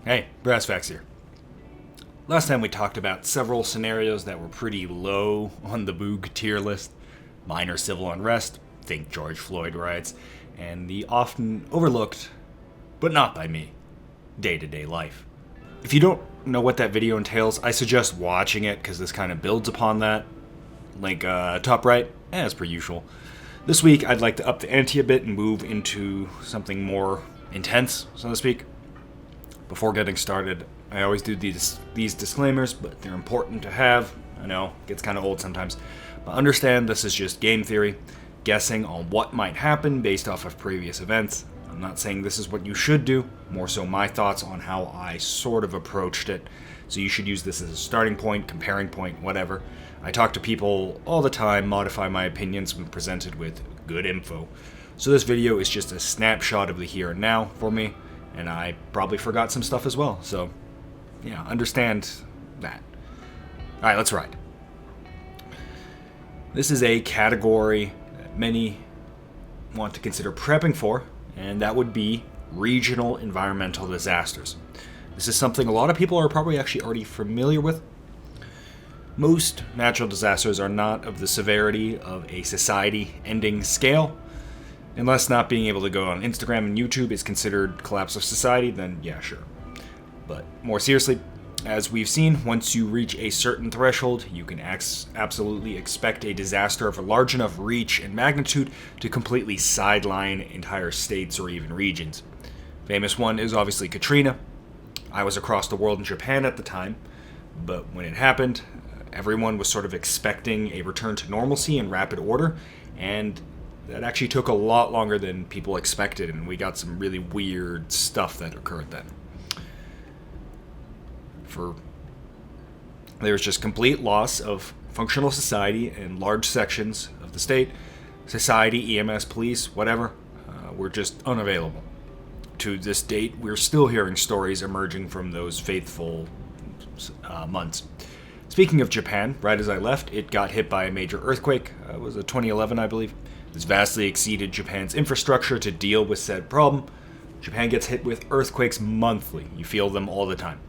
Hey, Brassfax here. Last time we talked about several scenarios that were pretty low on the Boog tier list. Minor civil unrest, think George Floyd riots, and the often overlooked, but not by me, day-to-day life. If you don't know what that video entails, I suggest watching it because this kind of builds upon that. Link top right, as per usual. This week, I'd like to up the ante a bit and move into something more intense, so to speak. Before getting started, I always do these disclaimers, but they're important to have. I know, it gets kind of old sometimes. But understand this is just game theory, guessing on what might happen based off of previous events. I'm not saying this is what you should do, more so my thoughts on how I sort of approached it. So you should use this as a starting point, comparing point, whatever. I talk to people all the time, modify my opinions when presented with good info. So this video is just a snapshot of the here and now for me. And I probably forgot some stuff as well, so yeah, understand that. Alright, let's ride. This is a category that many want to consider prepping for, and that would be regional environmental disasters. This is something a lot of people are probably actually already familiar with. Most natural disasters are not of the severity of a society-ending scale. Unless not being able to go on Instagram and YouTube is considered collapse of society, then yeah, sure. But more seriously, as we've seen, once you reach a certain threshold, you can absolutely expect a disaster of a large enough reach and magnitude to completely sideline entire states or even regions. Famous one is obviously Katrina. I was across the world in Japan at the time, but when it happened, everyone was sort of expecting a return to normalcy in rapid order, and that actually took a lot longer than people expected, and we got some really weird stuff that occurred then. There was just complete loss of functional society in large sections of the state. Society, EMS, police, whatever, were just unavailable. To this date, we're still hearing stories emerging from those faithful months. Speaking of Japan, right as I left, it got hit by a major earthquake. It was a 2011, I believe. This vastly exceeded Japan's infrastructure to deal with said problem. Japan gets hit with earthquakes monthly. You feel them all the time.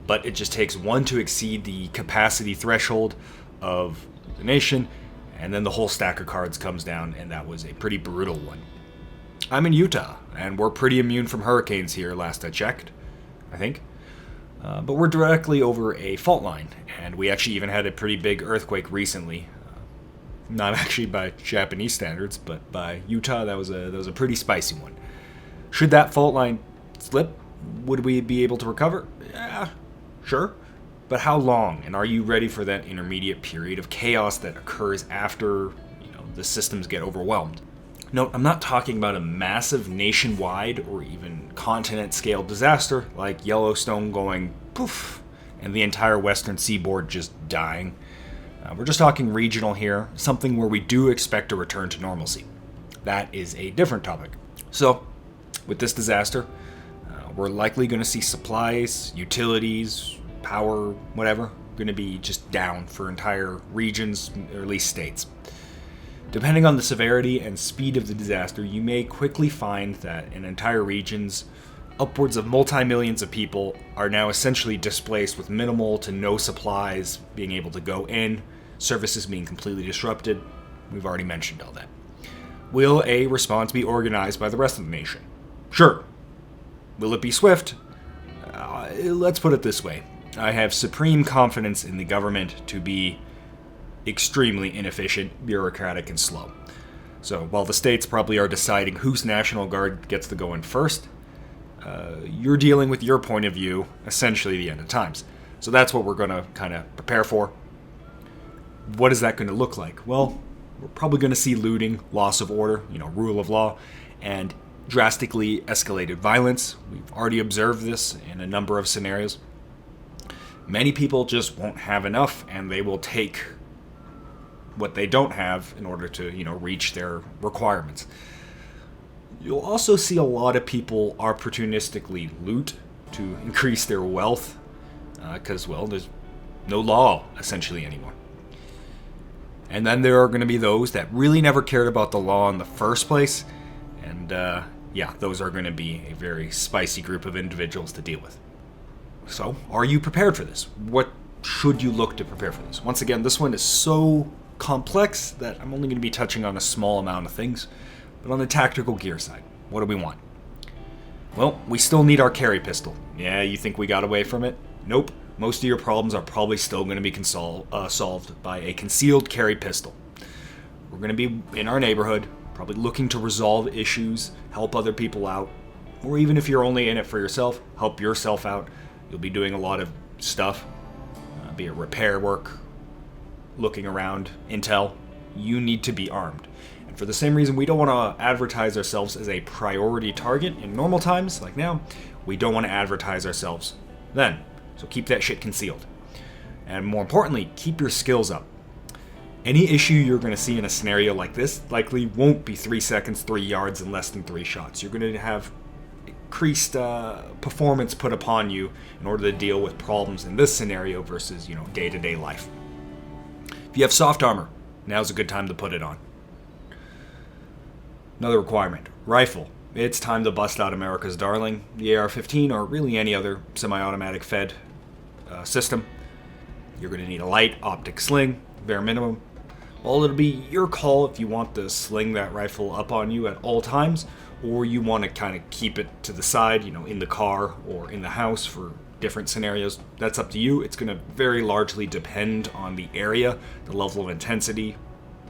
But it just takes one to exceed the capacity threshold of the nation, and then the whole stack of cards comes down, and that was a pretty brutal one. I'm in Utah, and we're pretty immune from hurricanes here, last I checked, I think. But we're directly over a fault line, and we actually even had a pretty big earthquake recently. Not actually by Japanese standards, but by Utah, that was a pretty spicy one. Should that fault line slip, would we be able to recover? Yeah, sure. But how long? And are you ready for that intermediate period of chaos that occurs after, the systems get overwhelmed? Note, I'm not talking about a massive nationwide or even continent-scale disaster like Yellowstone going poof and the entire western seaboard just dying. We're just talking regional here, something where we do expect a return to normalcy. That is a different topic. So, with this disaster, we're likely going to see supplies, utilities, power, whatever, going to be just down for entire regions, or at least states. Depending on the severity and speed of the disaster, you may quickly find that in entire regions, upwards of multi-millions of people are now essentially displaced with minimal to no supplies being able to go in, services being completely disrupted. We've already mentioned all that. Will a response be organized by the rest of the nation? Sure. Will it be swift? Let's put it this way. I have supreme confidence in the government to be extremely inefficient, bureaucratic, and slow. So while the states probably are deciding whose National Guard gets to go in first, you're dealing with your point of view, essentially the end of times. So that's what we're going to kind of prepare for. What is that going to look like? Well, we're probably going to see looting, loss of order, rule of law, and drastically escalated violence. We've already observed this in a number of scenarios. Many people just won't have enough, and they will take what they don't have in order to, reach their requirements. You'll also see a lot of people opportunistically loot to increase their wealth, because, there's no law, essentially, anymore. And then there are going to be those that really never cared about the law in the first place, and, those are going to be a very spicy group of individuals to deal with. So, are you prepared for this? What should you look to prepare for this? Once again, this one is so complex that I'm only going to be touching on a small amount of things. But on the tactical gear side, what do we want? Well, we still need our carry pistol. Yeah, you think we got away from it? Nope. Most of your problems are probably still going to be solved by a concealed carry pistol. We're going to be in our neighborhood, probably looking to resolve issues, help other people out, or even if you're only in it for yourself, help yourself out. You'll be doing a lot of stuff, be it repair work, looking around, intel. You need to be armed. And for the same reason we don't want to advertise ourselves as a priority target in normal times, like now, we don't want to advertise ourselves then. So keep that shit concealed. And more importantly, keep your skills up. Any issue you're going to see in a scenario like this likely won't be 3 seconds, 3 yards, and less than 3 shots. You're going to have increased performance put upon you in order to deal with problems in this scenario versus, day-to-day life. If you have soft armor, now's a good time to put it on. Another requirement, rifle. It's time to bust out America's darling, the AR-15, or really any other semi-automatic fed system. You're going to need a light optic sling, bare minimum. Well, it'll be your call if you want to sling that rifle up on you at all times, or you want to kind of keep it to the side, in the car or in the house for different scenarios. That's up to you. It's going to very largely depend on the area, the level of intensity,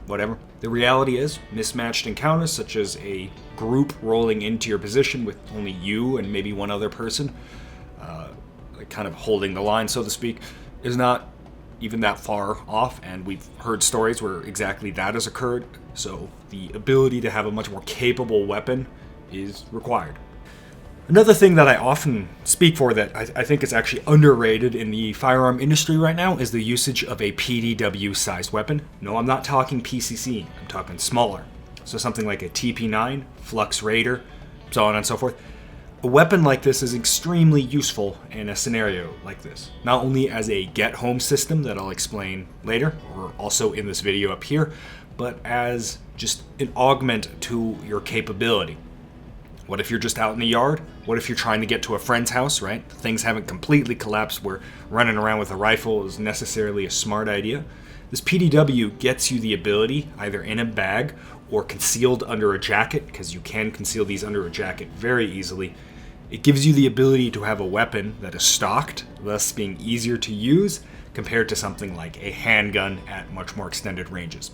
whatever. The reality is, mismatched encounters, such as a group rolling into your position with only you and maybe one other person, kind of holding the line, so to speak, is not even that far off, and we've heard stories where exactly that has occurred, so the ability to have a much more capable weapon is required. Another thing that I often speak for that I think is actually underrated in the firearm industry right now is the usage of a PDW-sized weapon. No, I'm not talking PCC, I'm talking smaller. So something like a TP9, Flux Raider, so on and so forth. A weapon like this is extremely useful in a scenario like this. Not only as a get-home system that I'll explain later, or also in this video up here, but as just an augment to your capability. What if you're just out in the yard? What if you're trying to get to a friend's house, right? Things haven't completely collapsed where running around with a rifle is necessarily a smart idea. This PDW gets you the ability, either in a bag or concealed under a jacket, because you can conceal these under a jacket very easily. It gives you the ability to have a weapon that is stocked, thus being easier to use compared to something like a handgun at much more extended ranges.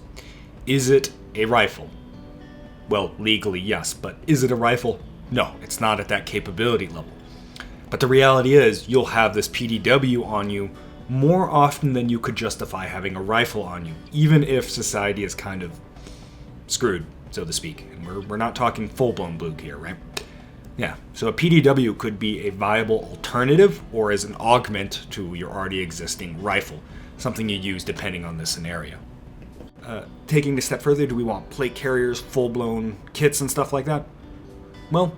Is it a rifle? Well, legally, yes, but is it a rifle? No, it's not at that capability level. But the reality is, you'll have this PDW on you more often than you could justify having a rifle on you, even if society is kind of screwed, so to speak. And we're not talking full-blown blue here, right? Yeah, so a PDW could be a viable alternative or as an augment to your already existing rifle, something you use depending on the scenario. Taking a step further, do we want plate carriers, full-blown kits and stuff like that? Well,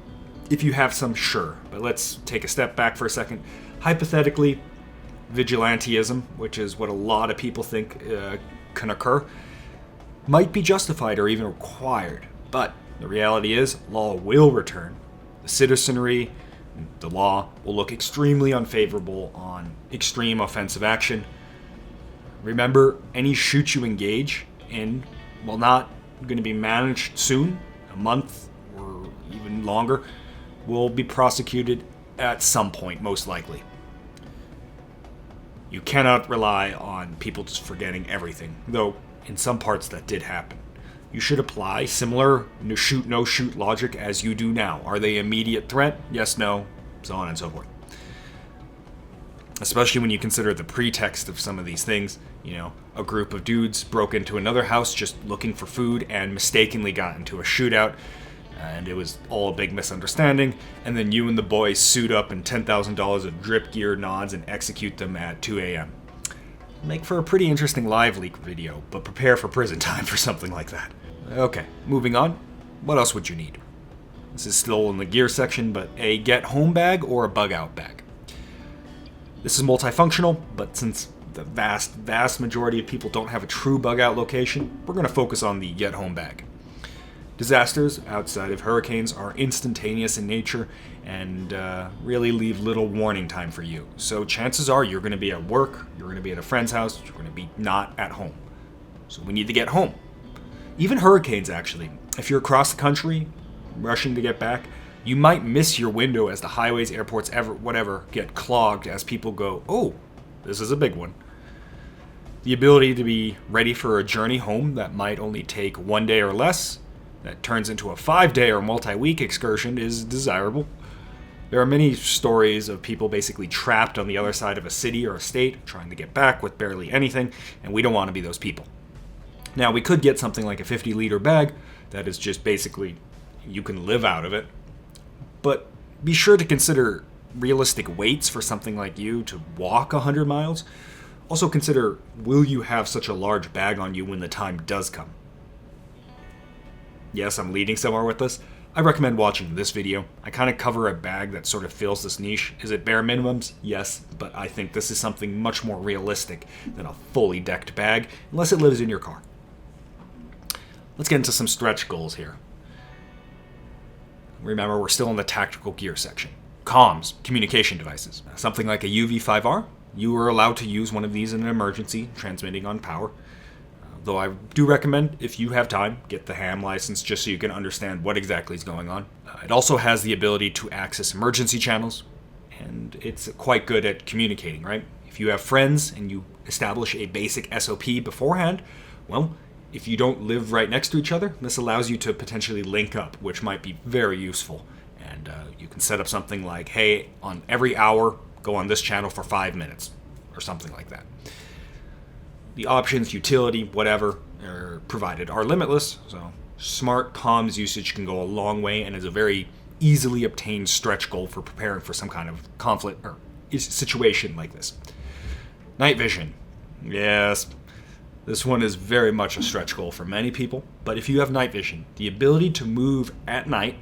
if you have some, sure, but let's take a step back for a second. Hypothetically, vigilantism, which is what a lot of people think can occur, might be justified or even required, but the reality is law will return. The citizenry, the law, will look extremely unfavorable on extreme offensive action. Remember, any shoot you engage in, while not going to be managed soon, a month or even longer, will be prosecuted at some point, most likely. You cannot rely on people just forgetting everything, though in some parts that did happen. You should apply similar shoot, no shoot logic as you do now. Are they immediate threat? Yes, no, so on and so forth. Especially when you consider the pretext of some of these things. A group of dudes broke into another house just looking for food and mistakenly got into a shootout, and it was all a big misunderstanding, and then you and the boys suit up in $10,000 of drip gear nods and execute them at 2 a.m. Make for a pretty interesting live leak video, but prepare for prison time for something like that. Okay, moving on. What else would you need? This is still in the gear section, but a get-home bag or a bug-out bag. This is multifunctional, but since the vast majority of people don't have a true bug-out location, we're going to focus on the get-home bag. Disasters outside of hurricanes are instantaneous in nature and really leave little warning time for you. So chances are you're going to be at work, you're going to be at a friend's house, you're going to be not at home. So we need to get home. Even hurricanes, actually. If you're across the country, rushing to get back, you might miss your window as the highways, airports, whatever, get clogged as people go, oh, this is a big one. The ability to be ready for a journey home that might only take 1 day or less, that turns into a 5-day or multi-week excursion, is desirable. There are many stories of people basically trapped on the other side of a city or a state trying to get back with barely anything, and we don't want to be those people. Now, we could get something like a 50-liter bag that is just basically you can live out of it, but be sure to consider realistic weights for something like you to walk 100 miles. Also consider, will you have such a large bag on you when the time does come? Yes, I'm leading somewhere with this. I recommend watching this video. I kind of cover a bag that sort of fills this niche. Is it bare minimums? Yes, but I think this is something much more realistic than a fully decked bag, unless it lives in your car. Let's get into some stretch goals here. Remember, we're still in the tactical gear section. Comms, communication devices. Something like a UV5R, you are allowed to use one of these in an emergency, transmitting on power. Though I do recommend, if you have time, get the ham license just so you can understand what exactly is going on. It also has the ability to access emergency channels, and it's quite good at communicating, right? If you have friends and you establish a basic SOP beforehand, well, if you don't live right next to each other, this allows you to potentially link up, which might be very useful. And you can set up something like, hey, on every hour, go on this channel for 5 minutes, or something like that. The options, utility, whatever, are provided are limitless, so smart comms usage can go a long way and is a very easily obtained stretch goal for preparing for some kind of conflict or situation like this. Night vision. Yes, this one is very much a stretch goal for many people, but if you have night vision, the ability to move at night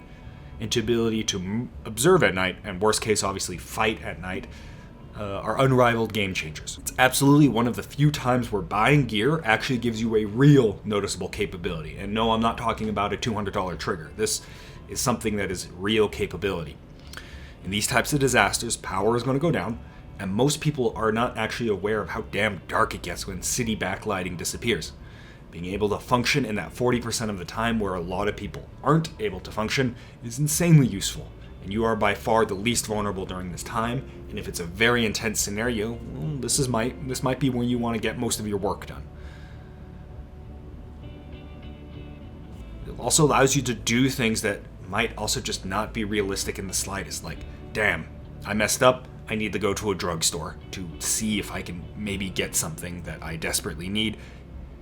and the ability to observe at night, and worst case, obviously, fight at night, are unrivaled game changers. It's absolutely one of the few times where buying gear actually gives you a real noticeable capability. And no, I'm not talking about a $200 trigger. This is something that is real capability. In these types of disasters, power is going to go down, and most people are not actually aware of how damn dark it gets when city backlighting disappears. Being able to function in that 40% of the time where a lot of people aren't able to function is insanely useful. And you are by far the least vulnerable during this time, and if it's a very intense scenario, well, this might be when you want to get most of your work done. It also allows you to do things that might also just not be realistic in the slightest, like, damn, I messed up, I need to go to a drugstore to see if I can maybe get something that I desperately need.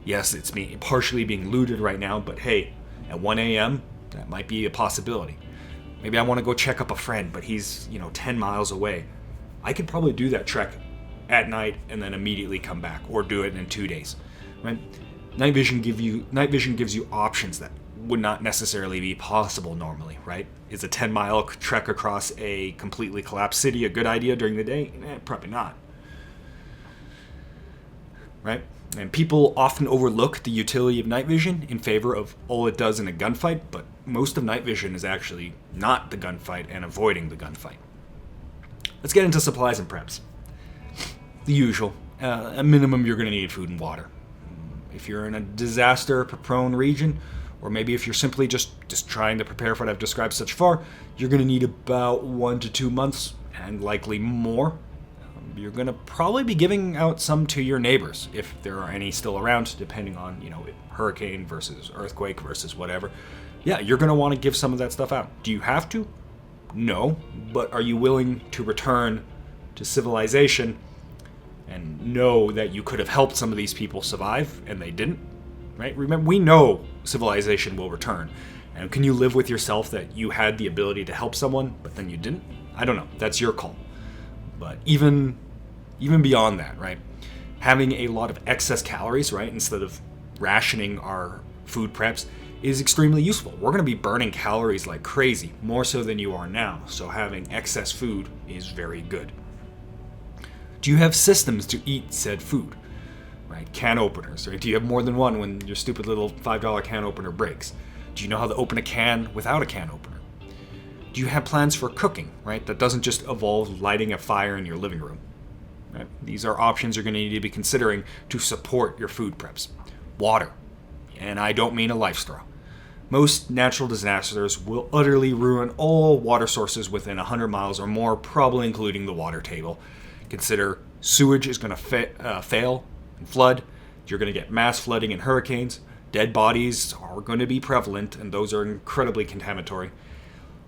Yes, it's me partially being looted right now, but hey, at 1 a.m., that might be a possibility. Maybe I want to go check up a friend, but he's, 10 miles away. I could probably do that trek at night and then immediately come back, or do it in 2 days. Right? Night vision gives you options that would not necessarily be possible normally, right? Is a 10-mile trek across a completely collapsed city a good idea during the day? Probably not. Right? And people often overlook the utility of night vision in favor of all it does in a gunfight, but most of night vision is actually not the gunfight and avoiding the gunfight. Let's get into supplies and preps. The usual. At minimum, you're going to need food and water. If you're in a disaster-prone region, or maybe if you're simply just trying to prepare for what I've described such far, you're going to need about 1 to 2 months, and likely more. You're going to probably be giving out some to your neighbors, if there are any still around, depending on, hurricane versus earthquake versus whatever. Yeah, you're going to want to give some of that stuff out. Do you have to? No, but are you willing to return to civilization and know that you could have helped some of these people survive and they didn't? Right? Remember, we know civilization will return. And can you live with yourself that you had the ability to help someone, but then you didn't? I don't know. That's your call. But even beyond that, right? Having a lot of excess calories, right, instead of rationing our food preps is extremely useful. We're going to be burning calories like crazy, more so than you are now. So having excess food is very good. Do you have systems to eat said food? Right? Can openers, right? Do you have more than one when your stupid little $5 can opener breaks? Do you know how to open a can without a can opener? Do you have plans for cooking, right? That doesn't just involve lighting a fire in your living room. Right? These are options you're going to need to be considering to support your food preps. Water. And I don't mean a life straw. Most natural disasters will utterly ruin all water sources within 100 miles or more, probably including the water table. Consider sewage is going to fail and flood. You're going to get mass flooding and hurricanes. Dead bodies are going to be prevalent, and those are incredibly contaminatory.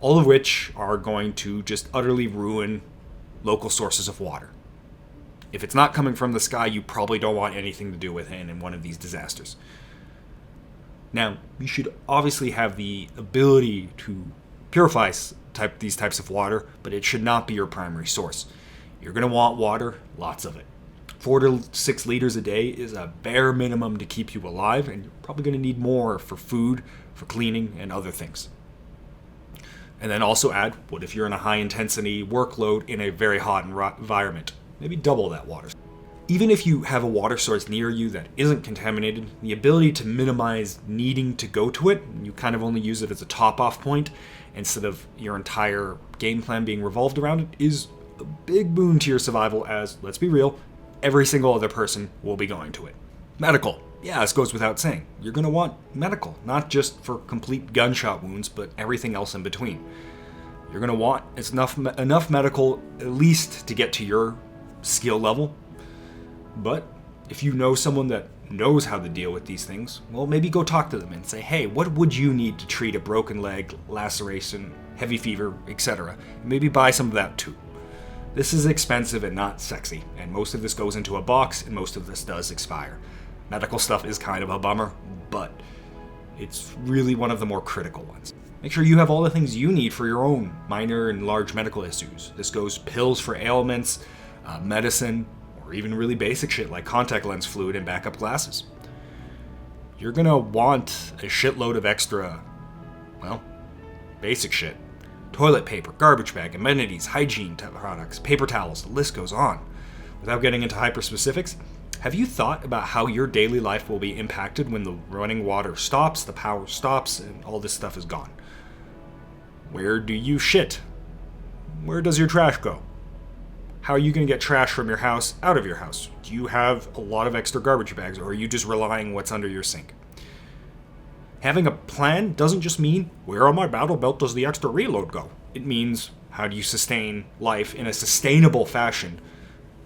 All of which are going to just utterly ruin local sources of water. If it's not coming from the sky, you probably don't want anything to do with it in one of these disasters. Now, you should obviously have the ability to purify these types of water, but it should not be your primary source. You're going to want water, lots of it. 4 to 6 liters a day is a bare minimum to keep you alive, and you're probably going to need more for food, for cleaning, and other things. And then also add, what if you're in a high-intensity workload in a very hot environment? Maybe double that water. Even if you have a water source near you that isn't contaminated, the ability to minimize needing to go to it, you kind of only use it as a top-off point instead of your entire game plan being revolved around it, is a big boon to your survival as, let's be real, every single other person will be going to it. Medical. Yeah, this goes without saying. You're going to want medical, not just for complete gunshot wounds, but everything else in between. You're going to want enough medical at least to get to your skill level. But if you know someone that knows how to deal with these things, well, maybe go talk to them and say, hey, what would you need to treat a broken leg, laceration, heavy fever, etc.? Maybe buy some of that too. This is expensive and not sexy, and most of this goes into a box, and most of this does expire. Medical stuff is kind of a bummer, but it's really one of the more critical ones. Make sure you have all the things you need for your own minor and large medical issues. This goes pills for ailments, medicine, or even really basic shit like contact lens fluid and backup glasses. You're gonna want a shitload of extra, basic shit. Toilet paper, garbage bag, amenities, hygiene products, paper towels, the list goes on. Without getting into hyper-specifics, have you thought about how your daily life will be impacted when the running water stops, the power stops, and all this stuff is gone? Where do you shit? Where does your trash go? How are you going to get trash from your house out of your house? Do you have a lot of extra garbage bags, or are you just relying on what's under your sink? Having a plan doesn't just mean, where on my battle belt does the extra reload go? It means, how do you sustain life in a sustainable fashion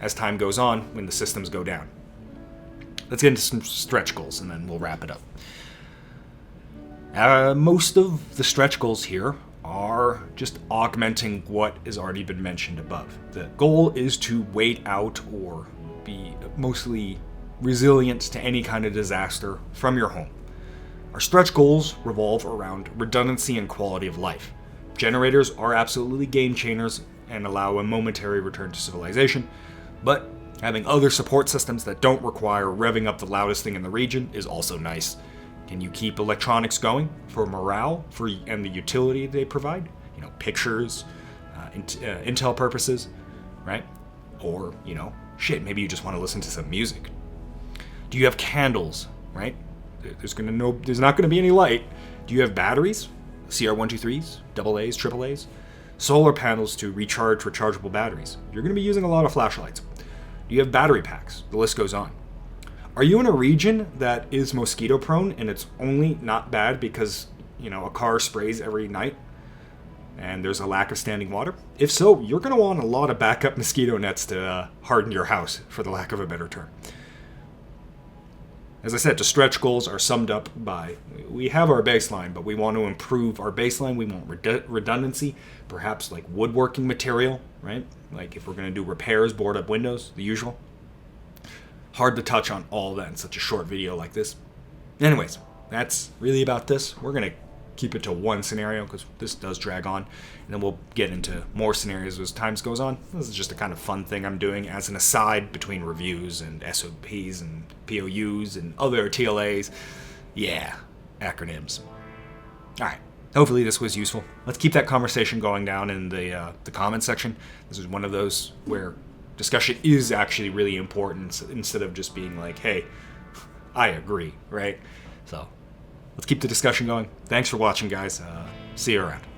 as time goes on when the systems go down? Let's get into some stretch goals, and then we'll wrap it up. Most of the stretch goals here are just augmenting what has already been mentioned above. The goal is to wait out or be mostly resilient to any kind of disaster from your home. Our stretch goals revolve around redundancy and quality of life. Generators are absolutely game changers and allow a momentary return to civilization, but having other support systems that don't require revving up the loudest thing in the region is also nice. Can you keep electronics going for morale and the utility they provide? Pictures, intel purposes, right? Or, maybe you just want to listen to some music. Do you have candles, right? There's not going to be any light. Do you have batteries? CR123s, AA's, AAA's? Solar panels to recharge rechargeable batteries. You're going to be using a lot of flashlights. Do you have battery packs? The list goes on. Are you in a region that is mosquito prone and it's only not bad because, a car sprays every night and there's a lack of standing water? If so, you're going to want a lot of backup mosquito nets to harden your house, for the lack of a better term. As I said, the stretch goals are summed up by, we have our baseline, but we want to improve our baseline. We want redundancy, perhaps like woodworking material, right? Like if we're going to do repairs, board up windows, the usual. Hard to touch on all that in such a short video like this. Anyways, that's really about this. We're going to keep it to one scenario because this does drag on, and then we'll get into more scenarios as time goes on. This is just a kind of fun thing I'm doing as an aside between reviews and SOPs and POUs and other TLAs. Yeah, acronyms. Alright, hopefully this was useful. Let's keep that conversation going down in the comments section. This is one of those where discussion is actually really important instead of just being like, hey, I agree, right? So let's keep the discussion going. Thanks for watching, guys. See you around.